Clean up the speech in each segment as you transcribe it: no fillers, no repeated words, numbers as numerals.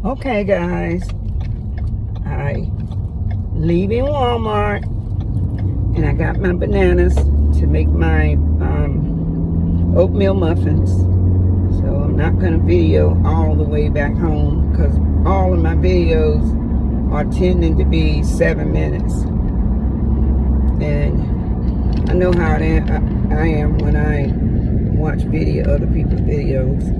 Okay, guys, I leaving Walmart, and I got my bananas to make my oatmeal muffins. So I'm not going to video all the way back home because all of my videos are tending to be 7 minutes. And I know how I am when I watch other people's videos.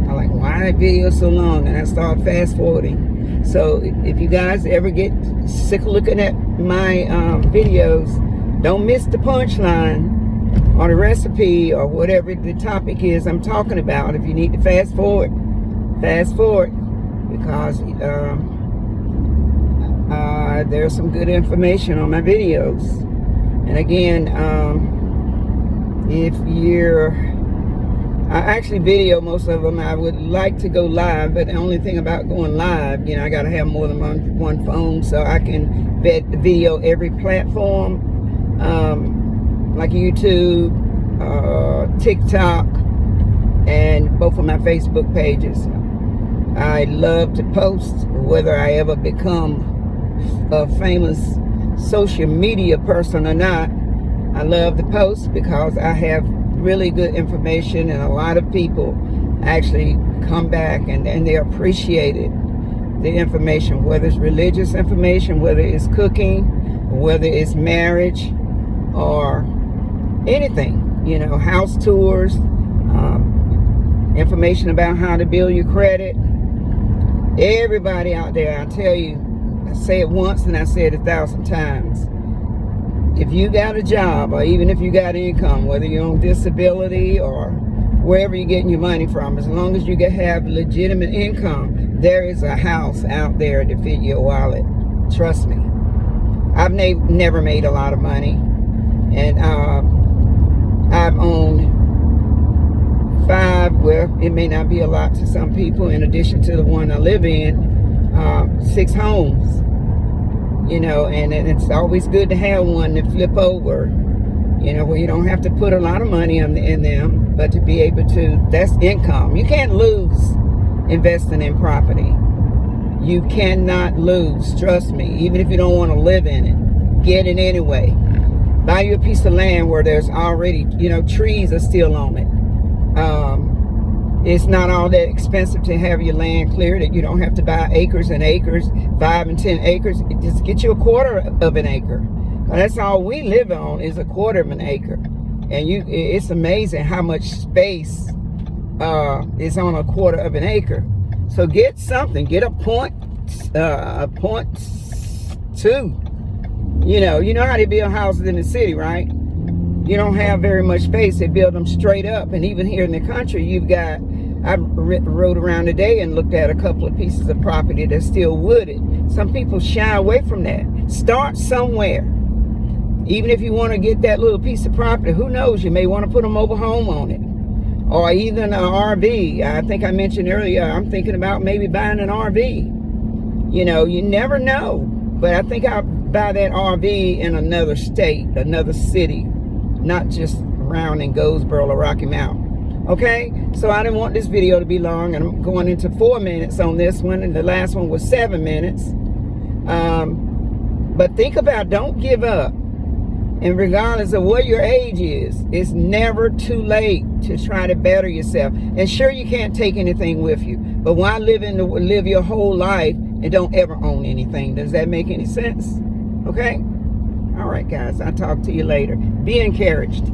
I like, why that video so long? And I start fast forwarding. So if you guys ever get sick of looking at my videos, don't miss the punchline or the recipe or whatever the topic is I'm talking about. If you need to fast forward because there's some good information on my videos. And again, I actually video most of them. I would like to go live, but the only thing about going live, I got to have more than one phone so I can video every platform, like YouTube, TikTok, and both of my Facebook pages. I love to post, whether I ever become a famous social media person or not. I love to post because I have really good information, and a lot of people actually come back and they appreciated the information, whether it's religious information, whether it's cooking, whether it's marriage or anything, house tours, information about how to build your credit. Everybody out there, I tell you, I say it once and I say it 1,000 times. If you got a job, or even if you got income, whether you're on disability or wherever you're getting your money from, as long as you can have legitimate income, there is a house out there to fit your wallet. Trust me. I've never made a lot of money, and I've owned 5, well, it may not be a lot to some people, in addition to the one I live in, 6 homes. And it's always good to have one to flip over, where you don't have to put a lot of money in them, but to be able to, that's income. You can't lose investing in property. You cannot lose, trust me, even if you don't want to live in it. Get it anyway. Buy you a piece of land where there's already, trees are still on it. It's not all that expensive to have your land cleared. That you don't have to buy acres and acres, 5 and 10 acres. Just get you a quarter of an acre. That's all we live on, is a quarter of an acre. And it's amazing how much space is on a quarter of an acre. So get something. Get a point 2. You know how they build houses in the city, right? You don't have very much space. They build them straight up. And even here in the country, I rode around today and looked at a couple of pieces of property that's still wooded. Some people shy away from that. Start somewhere. Even if you want to get that little piece of property, who knows, you may want to put a mobile home on it. Or even an RV. I think I mentioned earlier, I'm thinking about maybe buying an RV. You never know. But I think I'll buy that RV in another state, another city, not just around in Goldsboro or Rocky Mount. Okay, so I didn't want this video to be long, and I'm going into 4 minutes on this one, and the last one was 7 minutes. But think about, don't give up. And regardless of what your age is, it's never too late to try to better yourself. And sure, you can't take anything with you, but why live your whole life and don't ever own anything? Does that make any sense? Okay? All right, guys, I'll talk to you later. Be encouraged.